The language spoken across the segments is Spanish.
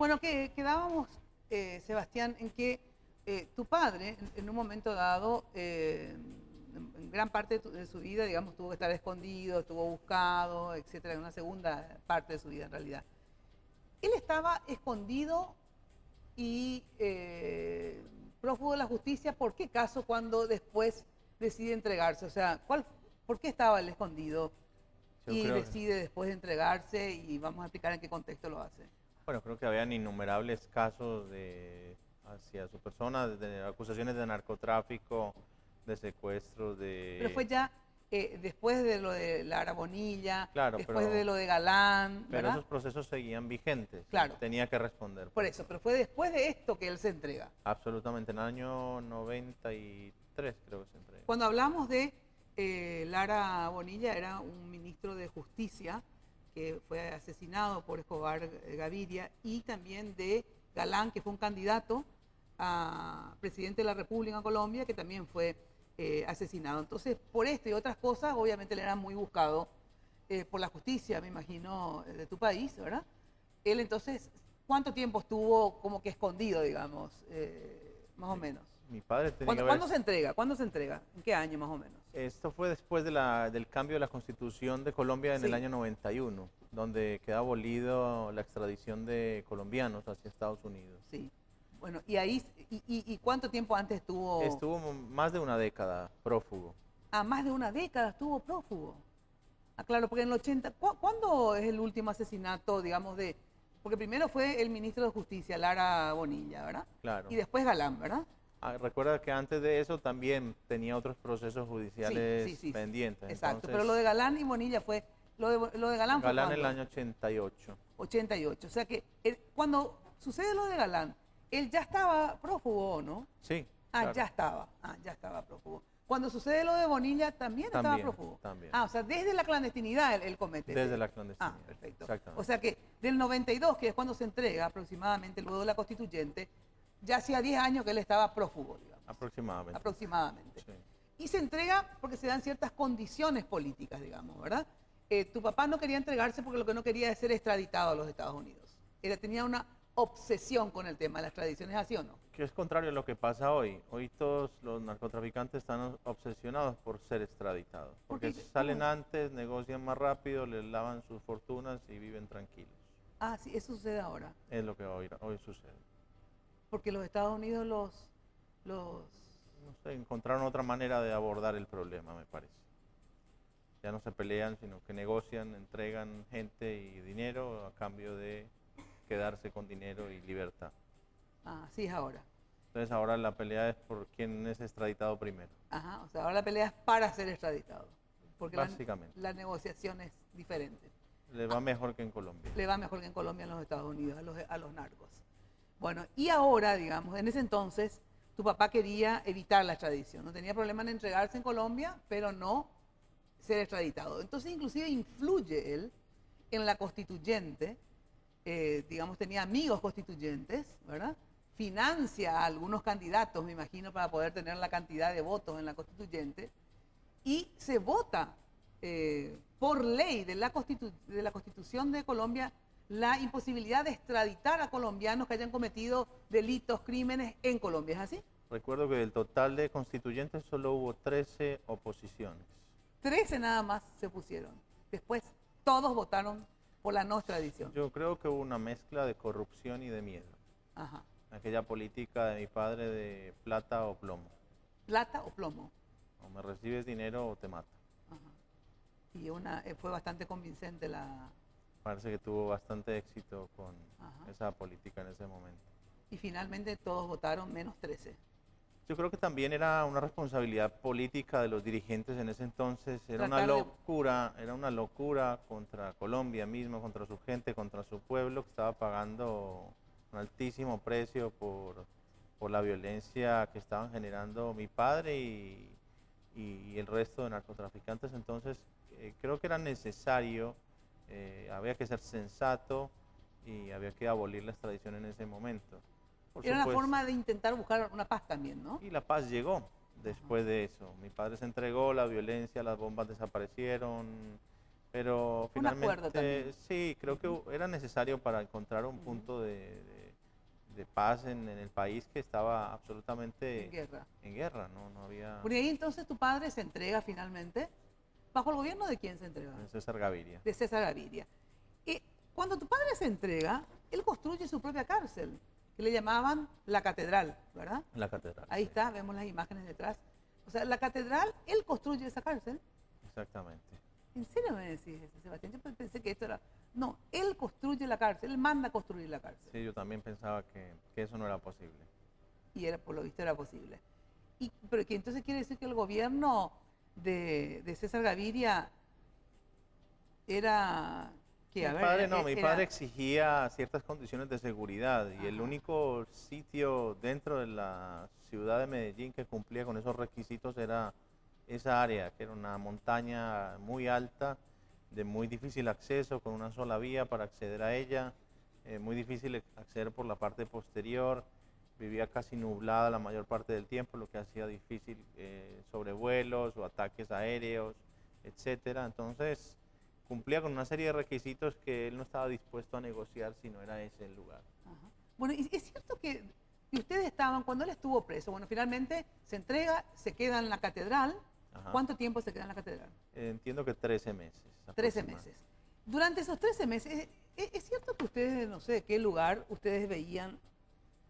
Bueno, que quedábamos, Sebastián, en que tu padre, en un momento dado, en gran parte de su vida, digamos, tuvo que estar escondido, estuvo buscado, etcétera, en una segunda parte de su vida en realidad. Él estaba escondido y prófugo de la justicia. ¿Por qué caso cuando después decide entregarse? O sea, ¿por qué estaba él escondido Yo y creo, decide después entregarse? Y vamos a explicar en qué contexto lo hace. bueno, creo que habían innumerables casos hacia su persona, de acusaciones de narcotráfico, de secuestros, Pero fue ya después de lo de Lara Bonilla, Claro, después de lo de Galán, pero ¿verdad? esos procesos seguían vigentes y Claro, tenía que responder por por eso, eso. pero fue después de esto que él se entrega. Absolutamente, en el año 93 creo que se entregó. Cuando hablamos de Lara Bonilla, era un ministro de Justicia que fue asesinado por Escobar Gaviria, y también de Galán, que fue un candidato a presidente de la República en Colombia, que también fue asesinado. Entonces, por esto y otras cosas, obviamente él era muy buscado por la justicia, me imagino, de tu país, ¿verdad? Él entonces, ¿cuánto tiempo estuvo como que escondido, digamos, más o menos? Mi padre tenía que ¿Cuándo, haber... cuándo se entrega? ¿Cuándo se entrega? ¿En qué año más o menos? Esto fue después del cambio de la Constitución de Colombia en el Sí, año 91, donde queda abolido la extradición de colombianos hacia Estados Unidos. sí. Bueno, y ahí, y ¿cuánto tiempo antes estuvo? Estuvo más de una década prófugo. A más de una década estuvo prófugo. Ah, claro, porque en el 80, ¿cuándo es el último asesinato, digamos, de... Porque primero fue el ministro de Justicia, Lara Bonilla, ¿verdad? Claro. Y después Galán, ¿verdad? Recuerda que antes de eso también tenía otros procesos Sí, judiciales sí, sí, sí. pendientes. Exacto, Entonces, pero lo de Galán y Bonilla fue... Lo de Galán fue Galán en el cuando... año 88. 88. O sea que cuando sucede lo de Galán, él ya estaba prófugo, ¿no? Sí, Ah, claro. ya estaba. Ah, ya estaba prófugo. Cuando sucede lo de Bonilla, también estaba También, prófugo. también. Ah, o sea, desde la clandestinidad él comete. Desde la clandestinidad. Ah, perfecto. Exactamente. O sea que del 92, que es cuando se entrega aproximadamente, luego de la constituyente, ya hacía 10 años que él estaba prófugo, digamos. Aproximadamente. Aproximadamente. Sí. Y se entrega porque se dan ciertas condiciones políticas, digamos, ¿verdad? Tu papá no quería entregarse porque lo que no quería es ser extraditado a los Estados Unidos. Él tenía una obsesión con el tema de las extradiciones, ¿así o no? Que es contrario a lo que pasa hoy. Hoy todos los narcotraficantes están obsesionados por ser extraditados. Porque salen antes, negocian más rápido, les lavan sus fortunas y viven tranquilos. Ah, sí, eso sucede ahora. Es lo que hoy sucede. Porque los Estados Unidos los... No sé, encontraron otra manera de abordar el problema, me parece. Ya no se pelean, sino que negocian, entregan gente y dinero a cambio de quedarse con dinero y libertad. Ah, sí es ahora. Entonces ahora la pelea es por quién es extraditado primero. Ajá, o sea, ahora la pelea es para ser extraditado. Porque Básicamente. la negociación es diferente. Le va mejor que en Colombia. Le va mejor que en Colombia, en los Estados Unidos, a los narcos. Bueno, y ahora, digamos, en ese entonces, tu papá quería evitar la extradición. No tenía problema en entregarse en Colombia, pero no ser extraditado. Entonces, inclusive influye él en la constituyente, digamos, tenía amigos constituyentes, ¿verdad? Financia a algunos candidatos, me imagino, para poder tener la cantidad de votos en la constituyente, y se vota por ley de la Constitución de Colombia la imposibilidad de extraditar a colombianos que hayan cometido delitos, crímenes en Colombia. ¿Es así? Recuerdo que del total de constituyentes solo hubo 13 oposiciones. 13 nada más se pusieron. Después todos votaron por la no extradición. Yo creo que hubo una mezcla de corrupción y de miedo. Ajá. Aquella política de mi padre de plata o plomo. ¿Plata o plomo? O me recibes dinero o te mato. Ajá. Y fue bastante convincente la... Parece que tuvo bastante éxito con Ajá. esa política en ese momento. Y finalmente todos votaron menos 13. Yo creo que también era una responsabilidad política de los dirigentes en ese entonces. Era una locura contra Colombia mismo, contra su gente, contra su pueblo, que estaba pagando un altísimo precio por la violencia que estaban generando mi padre y el resto de narcotraficantes. Entonces, creo que era necesario, había que ser sensato y había que abolir la extradición en ese momento. Era una forma de intentar buscar una paz también, ¿no? Y la paz llegó después de eso. Mi padre se entregó, la violencia, las bombas desaparecieron, pero finalmente un acuerdo también. sí, creo que era necesario para encontrar un punto de de paz en el país que estaba absolutamente En guerra. en guerra, no había Por ahí entonces tu padre se entrega finalmente. ¿Bajo el gobierno de quién se entrega? César Gaviria. De César Gaviria. Y cuando tu padre se entrega, él construye su propia cárcel, que le llamaban la catedral, ¿verdad? En la catedral. Ahí sí, está, vemos las imágenes detrás. O sea, la catedral, él construye esa cárcel. exactamente. ¿En serio me decís eso, Sebastián? Yo pensé que esto era... No, él construye la cárcel, él manda a construir la cárcel. Sí, yo también pensaba que eso no era posible. Y era, por lo visto era posible. Pero que entonces quiere decir que el gobierno de César Gaviria era... Que, Mi padre exigía ciertas condiciones de seguridad y el Ajá. único sitio dentro de la ciudad de Medellín que cumplía con esos requisitos era esa área, que era una montaña muy alta, de muy difícil acceso, con una sola vía para acceder a ella, muy difícil acceder por la parte posterior, vivía casi nublada la mayor parte del tiempo, lo que hacía difícil sobrevuelos o ataques aéreos, etcétera. Entonces cumplía con una serie de requisitos que él no estaba dispuesto a negociar si no era ese el lugar. Ajá. Bueno, y es cierto que y ustedes estaban, cuando él estuvo preso, bueno, finalmente se entrega, se queda en la catedral. Ajá. ¿Cuánto tiempo se queda en la catedral? Entiendo que 13 meses. 13 aproximadamente. meses. Durante esos 13 meses, ¿es cierto que ustedes, no sé de qué lugar, ustedes veían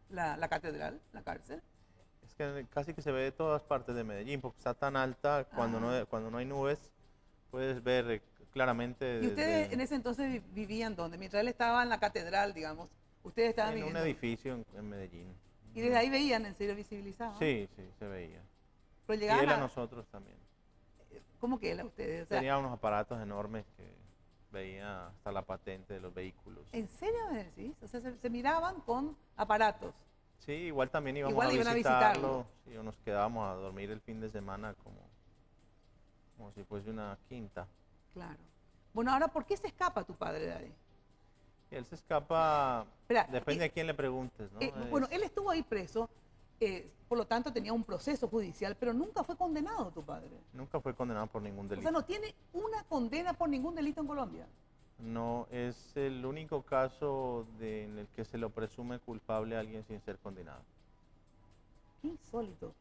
la catedral, la cárcel? Es que casi que se ve de todas partes de Medellín, porque está tan alta, cuando no hay nubes, puedes ver claramente ¿Y ustedes en ese entonces vivían dónde? Mientras él estaba en la catedral, digamos, ustedes estaban en un viviendo. edificio en Medellín. Y desde ahí veían, en serio, visibilizaban. Sí, se veía. Pero Y llegaban él a nosotros también. ¿Cómo que él a ustedes? O sea, Tenía unos aparatos enormes que veía hasta la patente de los vehículos. ¿en serio me decís? O sea, se miraban con aparatos. Sí, igual también íbamos Igual a iban a visitarlo. visitarlo. Sí, o nos quedábamos a dormir el fin de semana como si fuese una quinta. Claro. Bueno, ahora, ¿por qué se escapa tu padre de ahí? Y él se escapa, Espera, depende de quién le preguntes, ¿no? bueno, él estuvo ahí preso, por lo tanto tenía un proceso judicial, pero nunca fue condenado tu padre. Nunca fue condenado por ningún O delito. sea, no tiene una condena por ningún delito en Colombia. No es el único caso en el que se lo presume culpable a alguien sin ser condenado. Qué insólito.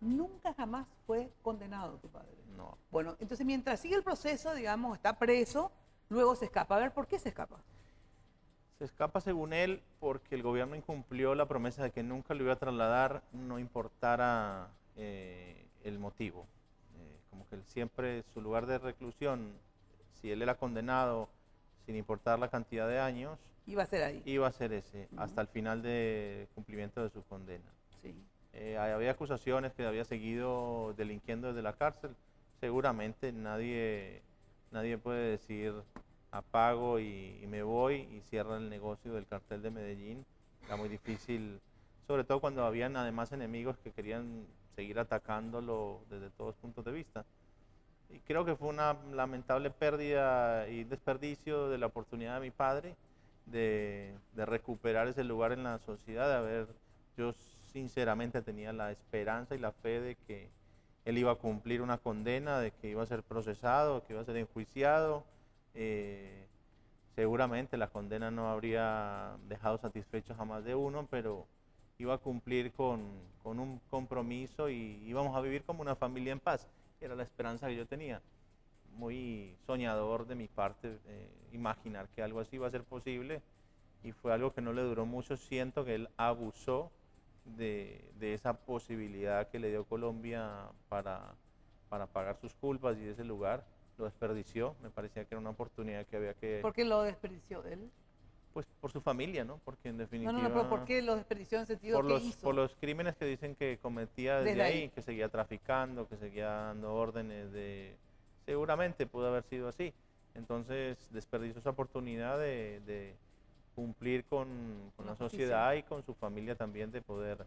Nunca jamás fue condenado tu padre. No. Bueno, entonces mientras sigue el proceso, digamos, está preso, luego se escapa. A ver, ¿por qué se escapa? Se escapa según él porque el gobierno incumplió la promesa de que nunca lo iba a trasladar, no importara el motivo. Como que él siempre, su lugar de reclusión, si él era condenado sin importar la cantidad de años, Iba a ser ahí. iba a ser ese, hasta el final de cumplimiento de su condena. Sí. Había acusaciones que había seguido delinquiendo desde la cárcel. Seguramente nadie puede decir apago y me voy y cierra el negocio del cartel de Medellín. Era muy difícil, sobre todo cuando habían además enemigos que querían seguir atacándolo desde todos puntos de vista. Y creo que fue una lamentable pérdida y desperdicio de la oportunidad de mi padre de recuperar ese lugar en la sociedad, yo sinceramente tenía la esperanza y la fe de que él iba a cumplir una condena, de que iba a ser procesado, que iba a ser enjuiciado. Seguramente la condena no habría dejado satisfecho jamás de uno, pero iba a cumplir con un compromiso y íbamos a vivir como una familia en paz. Era la esperanza que yo tenía. Muy soñador de mi parte imaginar que algo así iba a ser posible y fue algo que no le duró mucho. Siento que él abusó de esa posibilidad que le dio Colombia para pagar sus culpas y de ese lugar. Lo desperdició, me parecía que era una oportunidad que había que... ¿Por qué lo desperdició él? Pues por su familia, ¿no? Porque en definitiva... No, pero ¿por qué lo desperdició en sentido por que los, hizo? por los crímenes que dicen que cometía desde Desde ahí, ahí. que seguía traficando, que seguía dando órdenes de... Seguramente pudo haber sido así. Entonces desperdició esa oportunidad de cumplir con la sociedad y con su familia también de poder...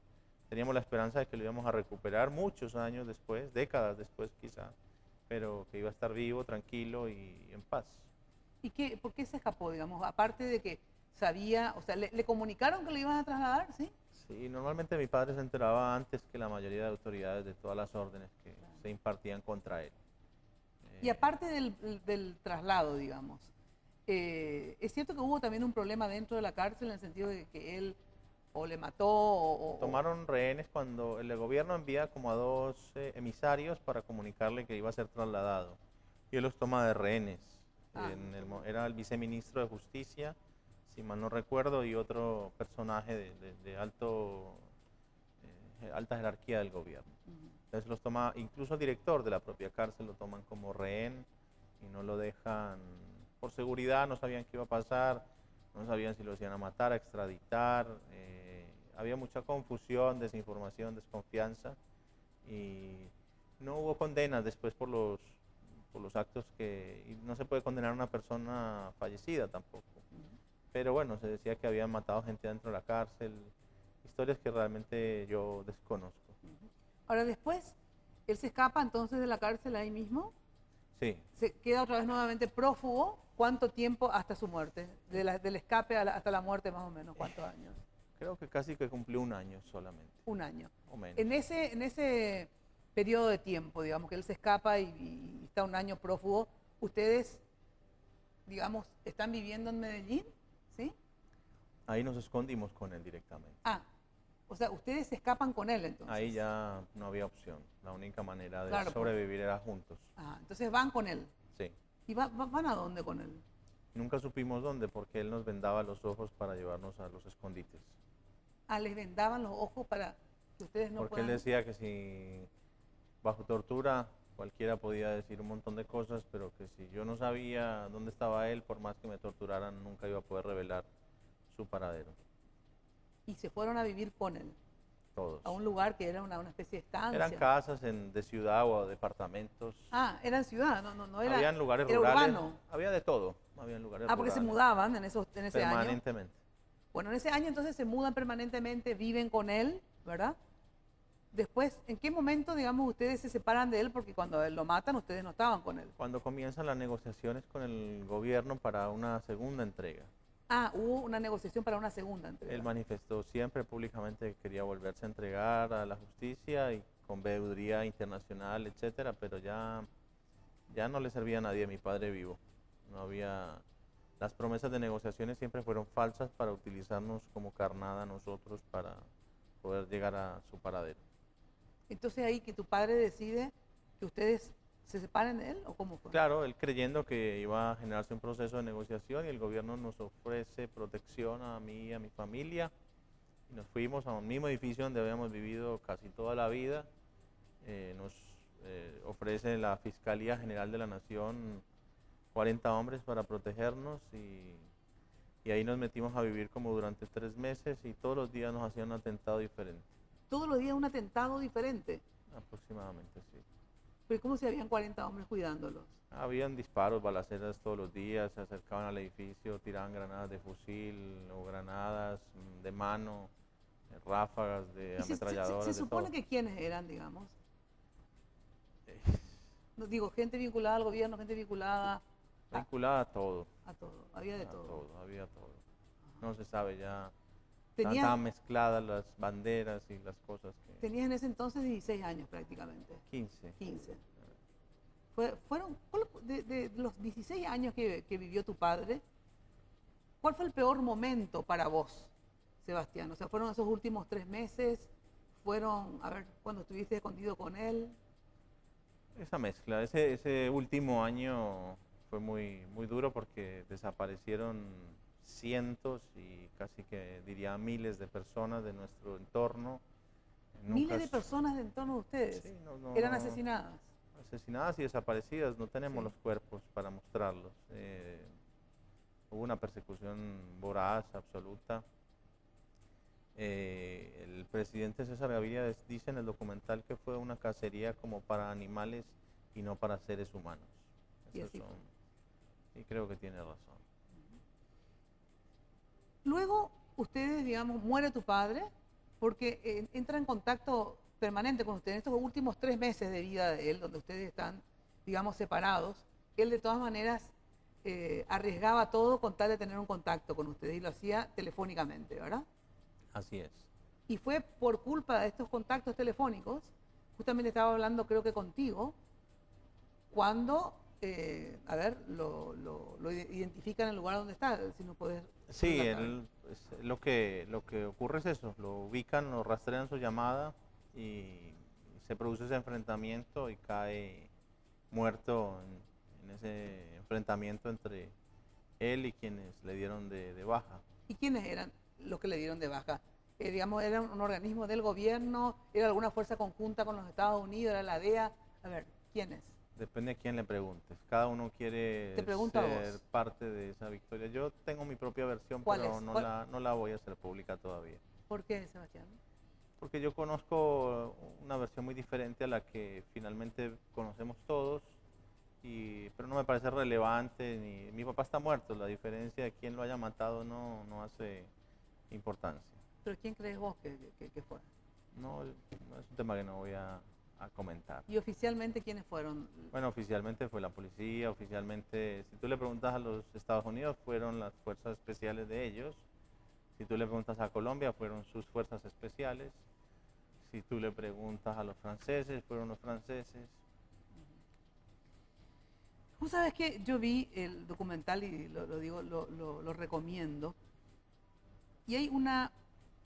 Teníamos la esperanza de que lo íbamos a recuperar muchos años después, décadas después quizá, pero que iba a estar vivo, tranquilo y en paz. ¿Y por qué se escapó, digamos? Aparte de que sabía, o sea, ¿le comunicaron que lo iban a trasladar, sí? Sí, normalmente mi padre se enteraba antes que la mayoría de autoridades de todas las órdenes que se impartían contra él. Y aparte del traslado, digamos, ¿es cierto que hubo también un problema dentro de la cárcel en el sentido de que él o le mató o... Tomaron rehenes cuando el gobierno envía como a 2 emisarios para comunicarle que iba a ser trasladado. Y él los toma de rehenes. Era el viceministro de Justicia, si mal no recuerdo, y otro personaje de alta jerarquía del gobierno. Entonces los toma, incluso el director de la propia cárcel lo toman como rehén y no lo dejan por seguridad, no sabían qué iba a pasar, no sabían si lo iban a matar, a extraditar. Había mucha confusión, desinformación, desconfianza y no hubo condenas después por los actos y no se puede condenar a una persona fallecida tampoco. Pero bueno, se decía que habían matado gente dentro de la cárcel, historias que realmente yo desconozco. Ahora después, él se escapa entonces de la cárcel ahí mismo. Sí. Se queda otra vez nuevamente prófugo. ¿Cuánto tiempo hasta su muerte? Del escape hasta la muerte más o menos, ¿cuántos años? Creo que casi que cumplió 1 año solamente. 1 año. O menos. En ese periodo de tiempo, digamos, que él se escapa y está 1 año prófugo, ustedes, digamos, están viviendo en Medellín, ¿sí? Ahí nos escondimos con él directamente. Ah, o sea, ustedes se escapan con él entonces. Ahí ya no había opción. La única manera de Claro, sobrevivir era juntos. Ah, entonces van con él. Sí. ¿Y van a dónde con él? Nunca supimos dónde porque él nos vendaba los ojos para llevarnos a los escondites. Ah, les vendaban los ojos para que ustedes no Porque puedan... él decía que si bajo tortura cualquiera podía decir un montón de cosas, pero que si yo no sabía dónde estaba él, por más que me torturaran, nunca iba a poder revelar su paradero. Y se fueron a vivir con él. Todos. A un lugar que era una especie de estancia. Eran casas de ciudad o departamentos. Ah, eran ciudad, no era... Habían lugares era rurales. Urbano. Había de todo. Habían lugares porque se rurales. mudaban en ese año. Permanentemente. Bueno, en ese año entonces se mudan permanentemente, viven con él, ¿verdad? Después, ¿en qué momento, digamos, ustedes se separan de él? Porque cuando él lo matan, ustedes no estaban con él. Cuando comienzan las negociaciones con el gobierno para una segunda entrega. Ah, hubo una negociación para una segunda entrega. Él manifestó siempre públicamente que quería volverse a entregar a la justicia y con veeduría internacional, etcétera, pero ya no le servía a nadie, mi padre vivo. No había... Las promesas de negociaciones siempre fueron falsas para utilizarnos como carnada nosotros para poder llegar a su paradero. Entonces ahí que tu padre decide que ustedes se separen de él, ¿o cómo fue? Claro, él creyendo que iba a generarse un proceso de negociación y el gobierno nos ofrece protección a mí y a mi familia. Y nos fuimos a un mismo edificio donde habíamos vivido casi toda la vida. Nos ofrece la Fiscalía General de la Nación 40 hombres para protegernos y ahí nos metimos a vivir como durante 3 meses y todos los días nos hacían un atentado diferente. Todos los días un atentado diferente. Aproximadamente, sí. Pero ¿cómo si habían 40 hombres cuidándolos? Habían disparos, balaceras todos los días, se acercaban al edificio, tiraban granadas de fusil o granadas de mano, ráfagas de ametralladoras. Se supone de todo. que quiénes eran, digamos. No, digo, gente vinculada al gobierno, gente vinculada a todo. A todo, había de todo. Había todo. No se sabe ya. Tenías- Estaban mezcladas las banderas y las cosas que... Tenías en ese entonces 16 años prácticamente. 15. 15. De los 16 años que vivió tu padre, ¿cuál fue el peor momento para vos, Sebastián? O sea, ¿fueron esos últimos 3 meses? ¿Fueron, a ver, cuando estuviste escondido con él? Esa mezcla, ese último año fue muy, muy duro porque desaparecieron cientos y casi que diría miles de personas de nuestro entorno. Miles de personas de entorno de ustedes Sí, eran asesinadas. Asesinadas y desaparecidas, no tenemos Sí. los cuerpos para mostrarlos. Hubo una persecución voraz, absoluta. El presidente César Gaviria dice en el documental que fue una cacería como para animales y no para seres humanos. Y así fue. Y creo que tiene razón. Luego, ustedes, digamos, muere tu padre porque entra en contacto permanente con ustedes en estos últimos 3 meses de vida de él, donde ustedes están, digamos, separados. Él de todas maneras arriesgaba todo con tal de tener un contacto con ustedes y lo hacía telefónicamente, ¿verdad? Así es. Y fue por culpa de estos contactos telefónicos, justamente estaba hablando creo que contigo, cuando a ver, lo identifican en el lugar donde está, si no puedes... Sí, lo que ocurre es eso, lo ubican, lo rastrean su llamada y se produce ese enfrentamiento y cae muerto en ese enfrentamiento entre él y quienes le dieron de baja. ¿Y quiénes eran los que le dieron de baja? Digamos, ¿era un organismo del gobierno? ¿Era alguna fuerza conjunta con los Estados Unidos? ¿Era la DEA? A ver, ¿quiénes? Depende de quién le preguntes. Cada uno quiere ser parte de esa victoria. Yo tengo mi propia versión, pero no la voy a hacer pública todavía. ¿Por qué, Sebastián? Porque yo conozco una versión muy diferente a la que finalmente conocemos todos, pero no me parece relevante. Mi papá está muerto, la diferencia de quién lo haya matado no hace importancia. ¿Pero quién crees vos que fue? No es un tema que no voy a comentar. ¿Y oficialmente quiénes fueron? Bueno, oficialmente fue la policía, oficialmente, si tú le preguntas a los Estados Unidos, fueron las fuerzas especiales de ellos. Si tú le preguntas a Colombia, fueron sus fuerzas especiales. Si tú le preguntas a los franceses, fueron los franceses. Tú sabes que yo vi el documental y lo recomiendo. Y hay una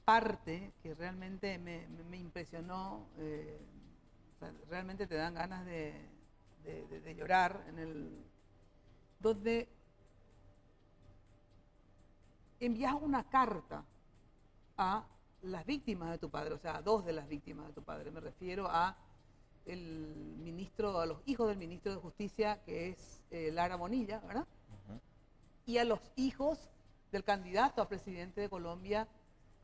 parte que realmente me impresionó, o sea, realmente te dan ganas de llorar, donde envías una carta a las víctimas de tu padre, o sea, a dos de las víctimas de tu padre. Me refiero a los hijos del ministro de Justicia, que es Lara Bonilla, ¿verdad? Uh-huh. Y a los hijos del candidato a presidente de Colombia,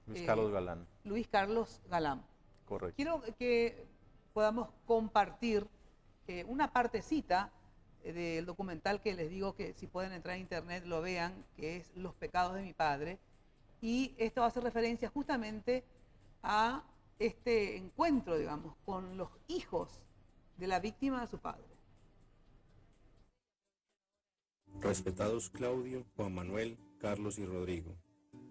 Luis Carlos Galán. Luis Carlos Galán. Correcto. Quiero que podamos compartir una partecita del documental que les digo que si pueden entrar a internet lo vean, que es Los pecados de mi padre. Y esto hace referencia justamente a este encuentro, digamos, con los hijos de la víctima de su padre. Respetados Claudio, Juan Manuel, Carlos y Rodrigo,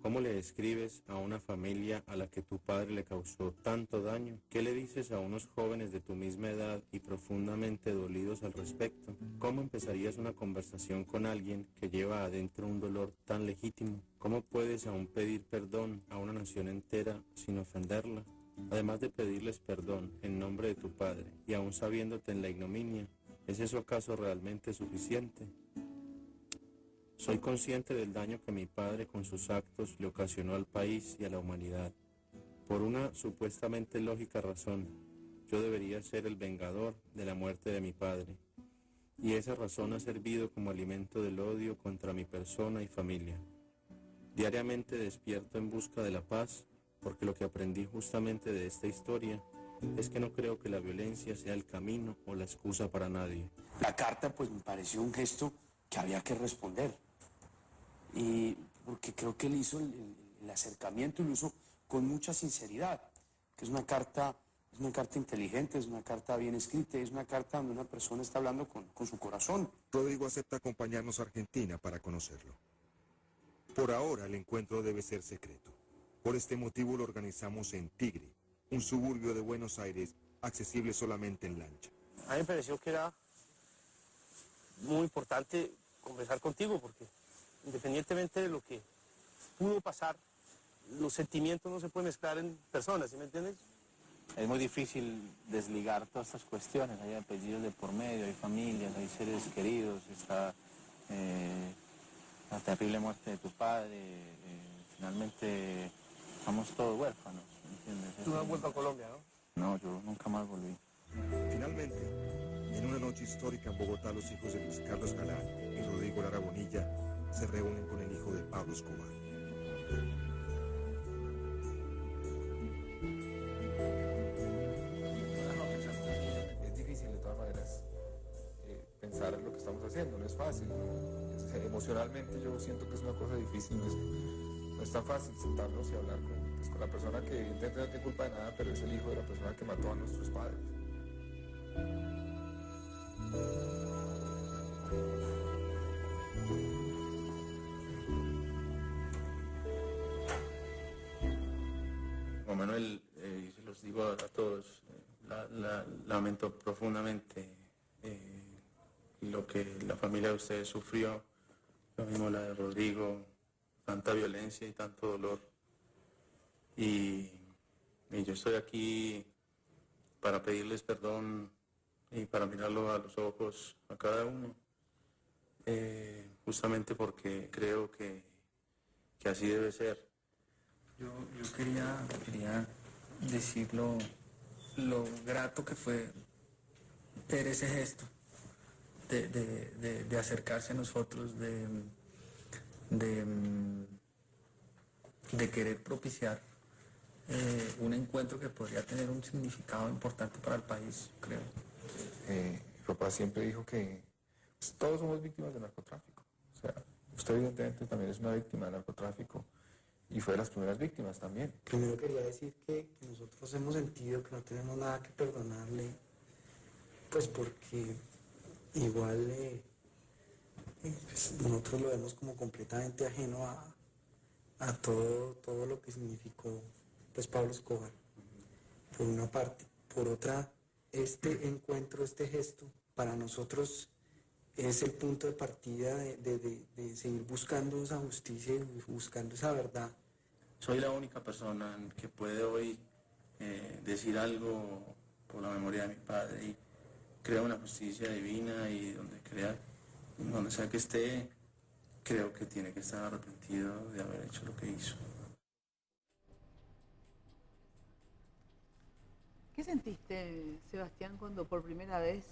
¿cómo le describes a una familia a la que tu padre le causó tanto daño? ¿Qué le dices a unos jóvenes de tu misma edad y profundamente dolidos al respecto? ¿Cómo empezarías una conversación con alguien que lleva adentro un dolor tan legítimo? ¿Cómo puedes aún pedir perdón a una nación entera sin ofenderla? Además de pedirles perdón en nombre de tu padre y aún sabiéndote en la ignominia, ¿es eso acaso realmente suficiente? Soy consciente del daño que mi padre con sus actos le ocasionó al país y a la humanidad. Por una supuestamente lógica razón, yo debería ser el vengador de la muerte de mi padre. Y esa razón ha servido como alimento del odio contra mi persona y familia. Diariamente despierto en busca de la paz, porque lo que aprendí justamente de esta historia es que no creo que la violencia sea el camino o la excusa para nadie. La carta pues me pareció un gesto que había que responder. Y porque creo que él hizo el acercamiento y lo hizo con mucha sinceridad, que es una carta inteligente, es una carta bien escrita, es una carta donde una persona está hablando con su corazón. Rodrigo acepta acompañarnos a Argentina para conocerlo. Por ahora el encuentro debe ser secreto. Por este motivo lo organizamos en Tigre, un suburbio de Buenos Aires accesible solamente en lancha. A mí me pareció que era muy importante conversar contigo porque independientemente de lo que pudo pasar, los sentimientos no se pueden mezclar en personas, ¿sí me entiendes? Es muy difícil desligar todas estas cuestiones. Hay apellidos de por medio, hay familias, hay seres queridos, está la terrible muerte de tu padre. Finalmente estamos todos huérfanos, ¿entiendes? Tú no has vuelto a Colombia, ¿no? No, yo nunca más volví. Finalmente, en una noche histórica en Bogotá, los hijos de Luis Carlos Galán y Rodrigo Lara Bonilla se reúnen con el hijo de Pablo Escobar. Es difícil de todas maneras pensar en lo que estamos haciendo, no es fácil. Emocionalmente yo siento que es una cosa difícil, no es tan fácil sentarnos y hablar con la persona que intenta no tiene culpa de nada, pero es el hijo de la persona que mató a nuestros padres. Juan Manuel, se los digo a todos, lamento profundamente lo que la familia de ustedes sufrió, lo mismo la de Rodrigo, tanta violencia y tanto dolor. Y yo estoy aquí para pedirles perdón y para mirarlo a los ojos a cada uno, justamente porque creo que así debe ser. Yo quería decir lo grato que fue ver ese gesto de acercarse a nosotros, de querer propiciar un encuentro que podría tener un significado importante para el país, creo. Mi papá siempre dijo que pues, todos somos víctimas del narcotráfico. O sea, usted evidentemente también es una víctima del narcotráfico y fue de las primeras víctimas también. Primero quería decir que nosotros hemos sentido que no tenemos nada que perdonarle, pues porque igual pues nosotros lo vemos como completamente ajeno a todo lo que significó pues Pablo Escobar, por una parte. Por otra, este encuentro, este gesto, para nosotros es el punto de partida de seguir buscando esa justicia y buscando esa verdad. Soy la única persona que puede hoy decir algo por la memoria de mi padre y crea una justicia divina y donde sea que esté, creo que tiene que estar arrepentido de haber hecho lo que hizo. ¿Qué sentiste, Sebastián, cuando por primera vez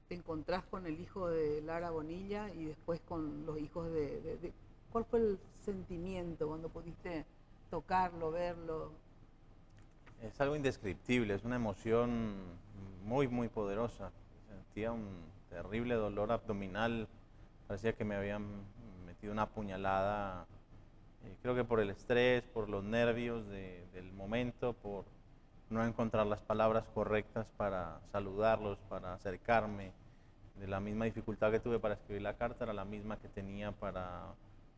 te encontrás con el hijo de Lara Bonilla y después con los hijos de... ¿Cuál fue el sentimiento cuando pudiste tocarlo, verlo? Es algo indescriptible, es una emoción muy, muy poderosa. Sentía un terrible dolor abdominal, parecía que me habían metido una puñalada, creo que por el estrés, por los nervios del momento, por no encontrar las palabras correctas para saludarlos, para acercarme. De la misma dificultad que tuve para escribir la carta, era la misma que tenía para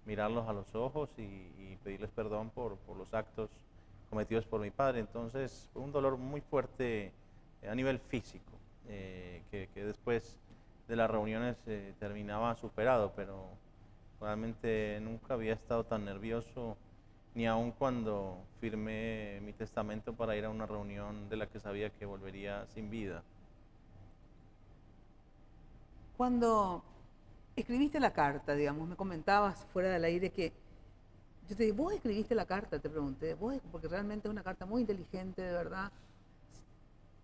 mirarlos a los ojos y pedirles perdón por los actos cometidos por mi padre. Entonces fue un dolor muy fuerte a nivel físico, que después de las reuniones terminaba superado, pero realmente nunca había estado tan nervioso, ni aun cuando firmé mi testamento para ir a una reunión de la que sabía que volvería sin vida. Cuando escribiste la carta, digamos, me comentabas fuera del aire que yo te dije, ¿vos escribiste la carta? Te pregunté, ¿vos? Porque realmente es una carta muy inteligente, de verdad.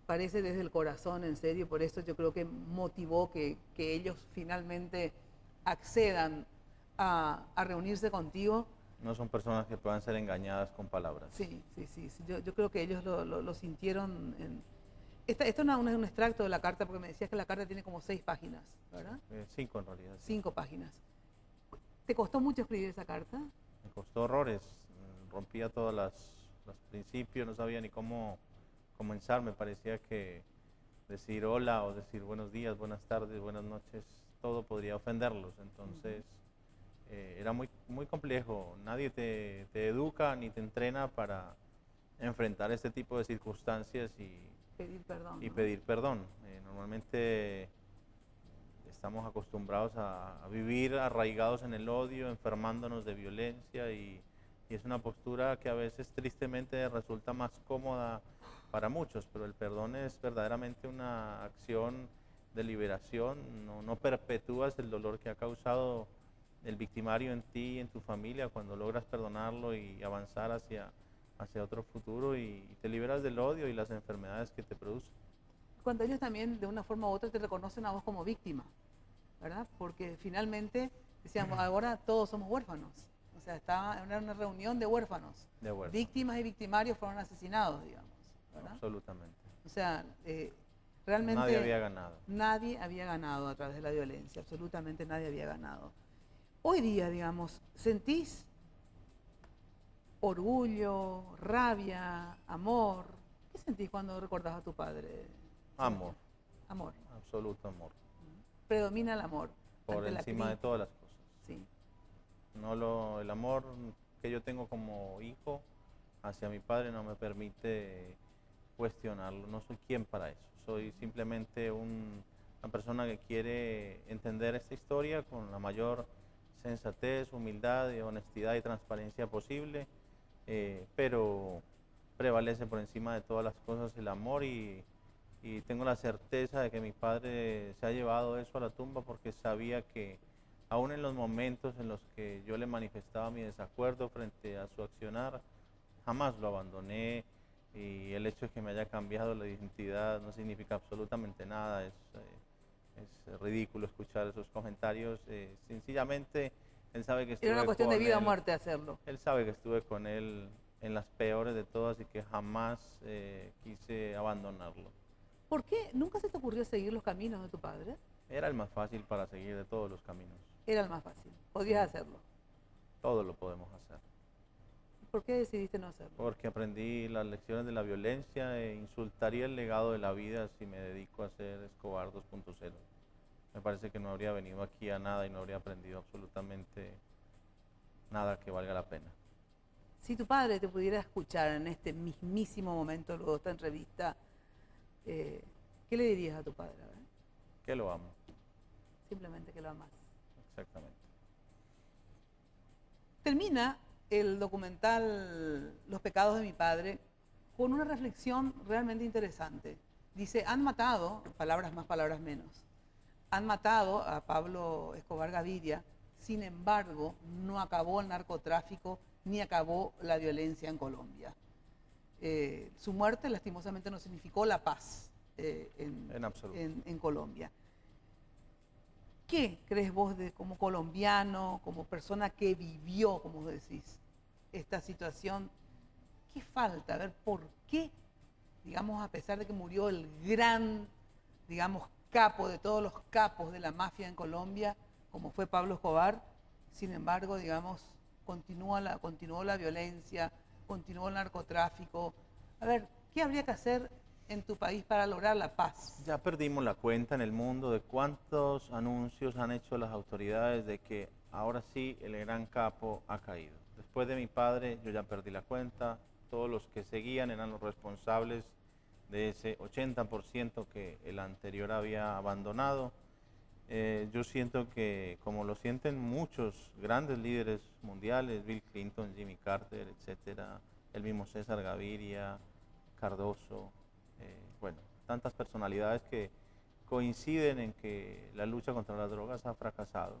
Parece desde el corazón, en serio, por eso yo creo que motivó que ellos finalmente accedan a reunirse contigo. No son personas que puedan ser engañadas con palabras. Sí. Yo creo que ellos lo sintieron. Esto no es un extracto de la carta, porque me decías que la carta tiene como 6 páginas, ¿verdad? 5 en realidad. 5 páginas. ¿Te costó mucho escribir esa carta? Me costó horrores, rompía todos los principios, no sabía ni cómo comenzar. Me parecía que decir hola o decir buenos días, buenas tardes, buenas noches, todo podría ofenderlos. Entonces era muy, muy complejo. Nadie te educa ni te entrena para enfrentar este tipo de circunstancias y pedir perdón. Y pedir perdón. Normalmente estamos acostumbrados a vivir arraigados en el odio, enfermándonos de violencia y es una postura que a veces tristemente resulta más cómoda para muchos, pero el perdón es verdaderamente una acción de liberación. No perpetúas el dolor que ha causado el victimario en ti y en tu familia cuando logras perdonarlo y avanzar hacia otro futuro y te liberas del odio y las enfermedades que te producen. Cuando ellos también de una forma u otra te reconocen a vos como víctima, ¿verdad? Porque finalmente decíamos, ahora todos somos huérfanos. O sea, estaba en una reunión de huérfanos. Víctimas y victimarios fueron asesinados, digamos, ¿verdad? Absolutamente. O sea, realmente nadie había ganado. Nadie había ganado a través de la violencia, absolutamente nadie había ganado. Hoy día, digamos, ¿sentís orgullo, rabia, amor? ¿Qué sentís cuando recordás a tu padre? Amor. Amor. Absoluto amor. Predomina el amor. Por encima de todas las cosas. Sí. El amor que yo tengo como hijo hacia mi padre no me permite cuestionarlo. No soy quien para eso. Soy simplemente un una persona que quiere entender esta historia con la mayor sensatez, humildad, honestidad y transparencia posible, pero prevalece por encima de todas las cosas el amor y tengo la certeza de que mi padre se ha llevado eso a la tumba porque sabía que aún en los momentos en los que yo le manifestaba mi desacuerdo frente a su accionar, jamás lo abandoné y el hecho de que me haya cambiado la identidad no significa absolutamente nada, es ridículo escuchar esos comentarios, sencillamente él sabe que estuve Era una cuestión de vida o él, muerte hacerlo. él sabe que estuve con él en las peores de todas y que jamás quise abandonarlo. ¿Por qué nunca se te ocurrió seguir los caminos de tu padre? Era el más fácil para seguir de todos los caminos. Era el más fácil, podías hacerlo. Todo lo podemos hacer. ¿Por qué decidiste no hacerlo? Porque aprendí las lecciones de la violencia e insultaría el legado de la vida si me dedico a ser Escobar 2.0. Me parece que no habría venido aquí a nada y no habría aprendido absolutamente nada que valga la pena. Si tu padre te pudiera escuchar en este mismísimo momento, luego de esta entrevista, ¿qué le dirías a tu padre? A ver? Que lo amo. Simplemente que lo amas. Exactamente. Termina el documental Los pecados de mi padre con una reflexión realmente interesante. Dice, han matado, palabras más, palabras menos, han matado a Pablo Escobar Gaviria, sin embargo, no acabó el narcotráfico ni acabó la violencia en Colombia. Su muerte, lastimosamente, no significó la paz en Colombia. ¿Qué crees vos como colombiano, como persona que vivió, como decís, esta situación? ¿Qué falta? A ver, ¿por qué, digamos, a pesar de que murió el gran, digamos, capo de todos los capos de la mafia en Colombia, como fue Pablo Escobar, sin embargo, digamos, continuó la violencia, continuó el narcotráfico? A ver, ¿qué habría que hacer en tu país para lograr la paz? Ya perdimos la cuenta en el mundo de cuántos anuncios han hecho las autoridades de que ahora sí el gran capo ha caído. Después de mi padre yo ya perdí la cuenta, todos los que seguían eran los responsables de ese 80% que el anterior había abandonado. Yo siento que, como lo sienten muchos grandes líderes mundiales, Bill Clinton, Jimmy Carter, etcétera, el mismo César Gaviria, Cardoso, bueno, tantas personalidades que coinciden en que la lucha contra las drogas ha fracasado,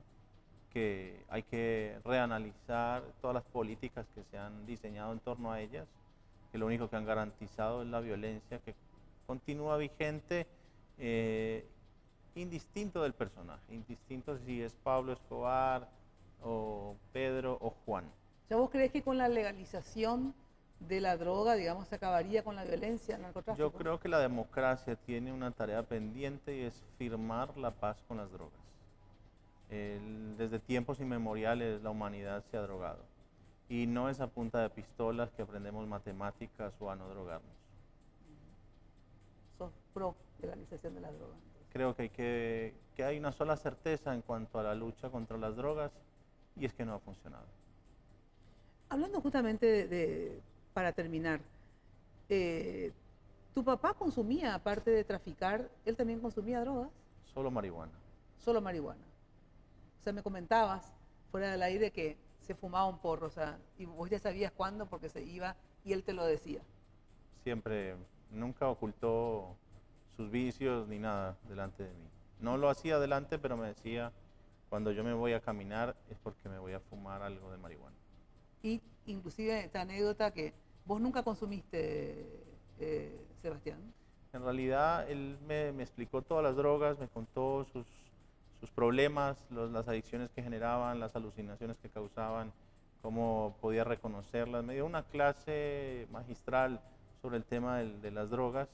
que hay que reanalizar todas las políticas que se han diseñado en torno a ellas, que lo único que han garantizado es la violencia que continúa vigente, indistinto del personaje, indistinto si es Pablo Escobar o Pedro o Juan. ¿Ya vos crees que con la legalización de la droga, digamos, se acabaría con la violencia, el narcotráfico? Yo creo que la democracia tiene una tarea pendiente y es firmar la paz con las drogas. Desde tiempos inmemoriales la humanidad se ha drogado y no es a punta de pistolas que aprendemos matemáticas o a no drogarnos. ¿Sos pro legalización de la droga? Creo que hay una sola certeza en cuanto a la lucha contra las drogas y es que no ha funcionado. Hablando justamente para terminar, ¿tu papá consumía, aparte de traficar, él también consumía drogas? Solo marihuana. Solo marihuana. O sea, me comentabas fuera del aire que se fumaba un porro, o sea, y vos ya sabías cuándo porque se iba y él te lo decía. Siempre, nunca ocultó sus vicios ni nada delante de mí. No lo hacía delante, pero me decía, cuando yo me voy a caminar es porque me voy a fumar algo de marihuana. Y inclusive esta anécdota que vos nunca consumiste, Sebastián. En realidad él me explicó todas las drogas, me contó sus problemas, las adicciones que generaban, las alucinaciones que causaban, cómo podía reconocerlas. Me dio una clase magistral sobre el tema de las drogas,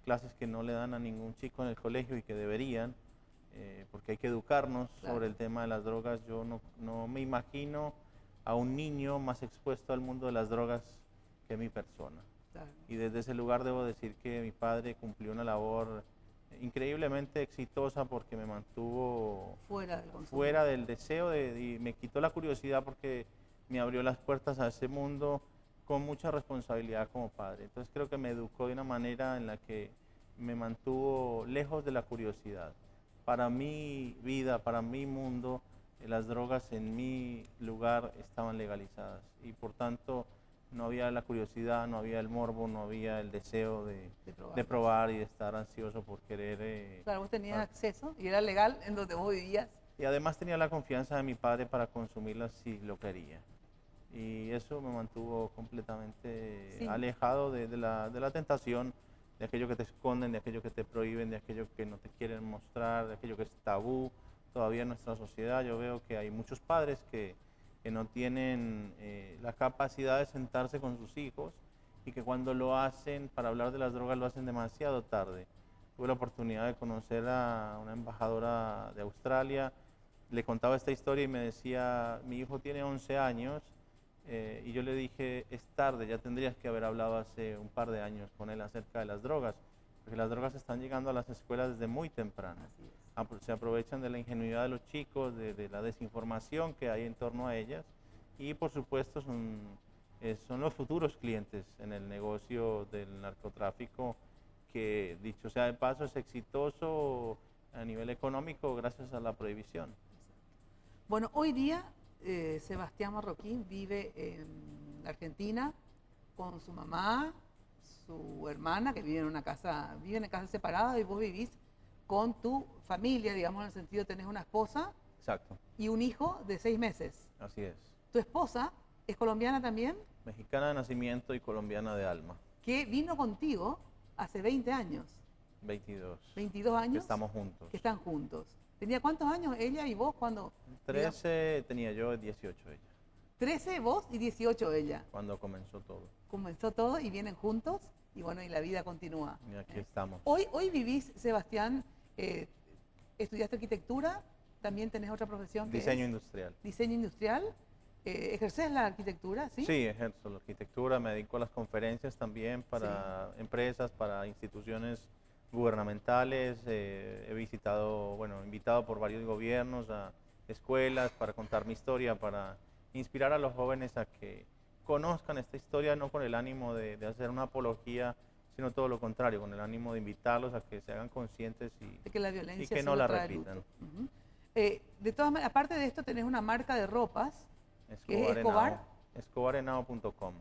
clases que no le dan a ningún chico en el colegio y que deberían, porque hay que educarnos sobre el tema de las drogas. Yo no me imagino a un niño más expuesto al mundo de las drogas que mi persona. Claro. Y desde ese lugar debo decir que mi padre cumplió una labor increíblemente exitosa porque me mantuvo fuera del deseo y me quitó la curiosidad porque me abrió las puertas a ese mundo con mucha responsabilidad como padre. Entonces creo que me educó de una manera en la que me mantuvo lejos de la curiosidad. para mi vida, para mi mundo, las drogas en mi lugar estaban legalizadas y por tanto no había la curiosidad, no había el morbo, no había el deseo de probar y de estar ansioso por querer... Claro, vos tenías acceso y era legal en donde vos vivías. Y además tenía la confianza de mi padre para consumirlas si lo quería. Y eso me mantuvo completamente alejado de la tentación, de aquello que te esconden, de aquello que te prohíben, de aquello que no te quieren mostrar, de aquello que es tabú. Todavía en nuestra sociedad yo veo que hay muchos padres que no tienen la capacidad de sentarse con sus hijos y que cuando lo hacen para hablar de las drogas lo hacen demasiado tarde. Tuve la oportunidad de conocer a una embajadora de Australia, le contaba esta historia y me decía, mi hijo tiene 11 años y yo le dije, es tarde, ya tendrías que haber hablado hace un par de años con él acerca de las drogas, porque las drogas están llegando a las escuelas desde muy temprano. Se aprovechan de la ingenuidad de los chicos, de la desinformación que hay en torno a ellas y por supuesto son los futuros clientes en el negocio del narcotráfico que, dicho sea de paso, es exitoso a nivel económico gracias a la prohibición. Bueno, hoy día Sebastián Marroquín vive en Argentina con su mamá, su hermana, que viven en casas separadas y vos vivís con tu familia, digamos, en el sentido tenés una esposa. Exacto. Y un hijo de 6 meses. Así es. ¿Tu esposa es colombiana también? Mexicana de nacimiento y colombiana de alma. Que vino contigo hace 20 años. 22. 22 años. Que estamos juntos. Que están juntos. ¿Tenía cuántos años ella y vos cuando? 13 tenía yo, 18 ella. 13 vos y 18 ella. Cuando comenzó todo. Comenzó todo y vienen juntos y bueno, y la vida continúa. Y aquí estamos. Hoy vivís, Sebastián, estudiaste arquitectura, también tenés otra profesión que Diseño industrial. Diseño industrial. ¿Ejercés la arquitectura? Sí, sí, ejerzo la arquitectura, me dedico a las conferencias también para empresas, para instituciones gubernamentales, he visitado, invitado por varios gobiernos a escuelas para contar mi historia, para inspirar a los jóvenes a que conozcan esta historia, no con el ánimo de hacer una apología, sino todo lo contrario, con el ánimo de invitarlos a que se hagan conscientes de que la violencia y que no la repitan. De todas maneras, aparte de esto, tenés una marca de ropas, Escobarenao.com.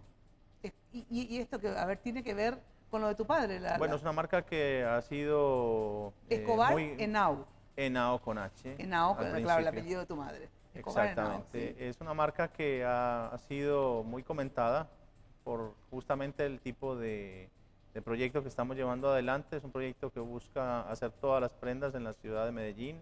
Y esto que, a ver, tiene que ver con lo de tu padre. Bueno, es una marca que ha sido... Escobar Henao. Henao con H. Henao, claro, el apellido de tu madre. Exactamente. Henao, sí. Es una marca que ha sido muy comentada por justamente el tipo de proyecto que estamos llevando adelante. Es un proyecto que busca hacer todas las prendas en la ciudad de Medellín,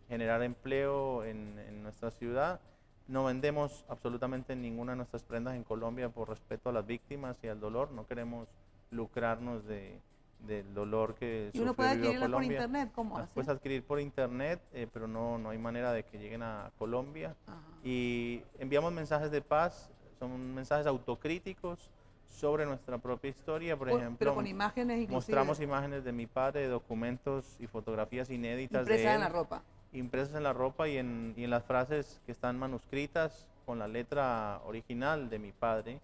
generar empleo en nuestra ciudad. No vendemos absolutamente ninguna de nuestras prendas en Colombia por respeto a las víctimas y al dolor. No queremos lucrarnos del dolor que ¿Y uno puede adquirirlas por internet? ¿Cómo hace? Puedes adquirir por internet, pero no hay manera de que lleguen a Colombia. Ajá. Y enviamos mensajes de paz, son mensajes autocríticos sobre nuestra propia historia. Por ejemplo, pero con imágenes inclusive. Mostramos imágenes de mi padre, documentos y fotografías inéditas de él. Impresas en la ropa. Impresas en la ropa y en las frases que están manuscritas con la letra original de mi padre.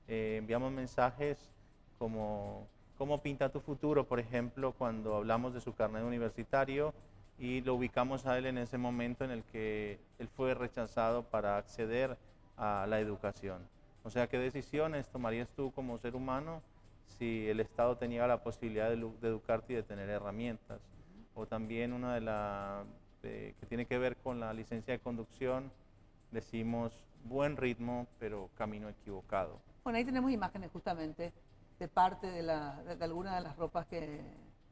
Enviamos mensajes como cómo pinta tu futuro, por ejemplo, cuando hablamos de su carnet universitario y lo ubicamos a él en ese momento en el que él fue rechazado para acceder a la educación. O sea, ¿qué decisiones tomarías tú como ser humano si el Estado te niega la posibilidad de educarte y de tener herramientas? O también una que tiene que ver con la licencia de conducción, decimos buen ritmo, pero camino equivocado. Bueno, ahí tenemos imágenes justamente de parte de alguna de las ropas que...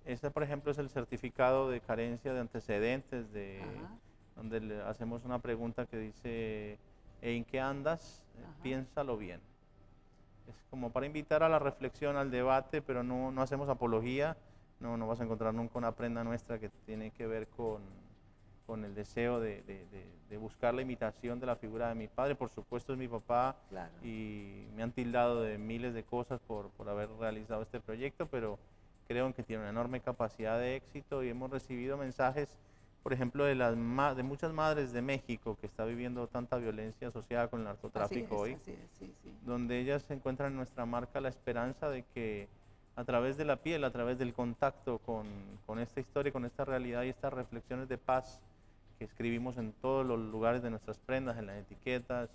Este, por ejemplo, es el certificado de carencia de antecedentes, donde le hacemos una pregunta que dice, ¿en qué andas? Piénsalo bien. Es como para invitar a la reflexión, al debate, pero no hacemos apología, no vas a encontrar nunca una prenda nuestra que tiene que ver con el deseo de buscar la imitación de la figura de mi padre. Por supuesto es mi papá, claro, y me han tildado de miles de cosas por haber realizado este proyecto, pero creo que tiene una enorme capacidad de éxito y hemos recibido mensajes, por ejemplo, de muchas madres de México que está viviendo tanta violencia asociada con el narcotráfico hoy, sí. donde ellas encuentran en nuestra marca la esperanza de que a través de la piel, a través del contacto con esta historia, con esta realidad y estas reflexiones de paz que escribimos en todos los lugares de nuestras prendas, en las etiquetas.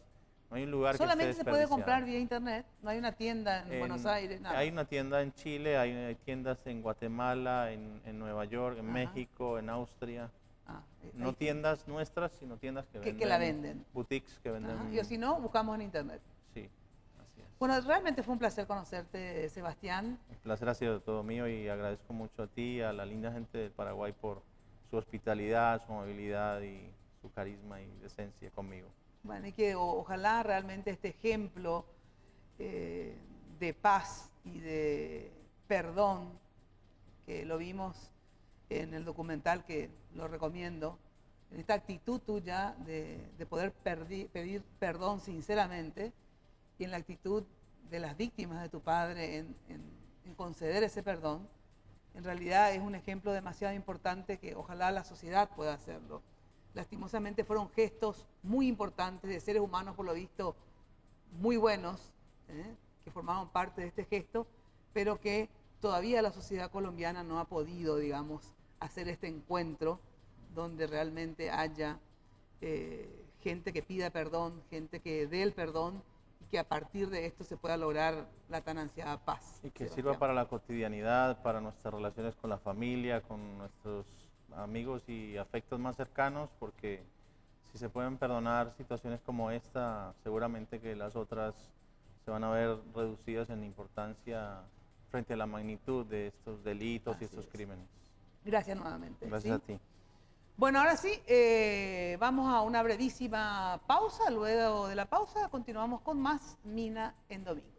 No hay un lugar Solamente que esté se puede desperdiciado. comprar vía internet, no hay una tienda en Buenos Aires, nada. Hay una tienda en Chile, hay tiendas en Guatemala, en Nueva York, en México, en Austria. No tiendas nuestras, sino tiendas que la venden. Boutiques que venden. Ajá. Y si no, buscamos en internet. Sí, así es. Bueno, realmente fue un placer conocerte, Sebastián. El placer ha sido todo mío y agradezco mucho a ti y a la linda gente del Paraguay por su hospitalidad, su amabilidad y su carisma y decencia conmigo. Bueno, y que ojalá realmente este ejemplo de paz y de perdón, que lo vimos en el documental, que lo recomiendo, en esta actitud tuya de poder pedir perdón sinceramente, y en la actitud de las víctimas de tu padre en conceder ese perdón, en realidad es un ejemplo demasiado importante que ojalá la sociedad pueda hacerlo. Lastimosamente fueron gestos muy importantes de seres humanos, por lo visto, muy buenos, que formaban parte de este gesto, pero que todavía la sociedad colombiana no ha podido, digamos, hacer este encuentro donde realmente haya gente que pida perdón, gente que dé el perdón y que a partir de esto se pueda lograr la tan ansiada paz. Y que Sebastián. sirva para la cotidianidad, para nuestras relaciones con la familia, con nuestros amigos y afectos más cercanos, porque si se pueden perdonar situaciones como esta, seguramente que las otras se van a ver reducidas en importancia frente a la magnitud de estos delitos y estos crímenes. Gracias nuevamente. Gracias ¿sí? a ti. Bueno, ahora sí, vamos a una brevísima pausa. Luego de la pausa continuamos con más Mina en Domingo.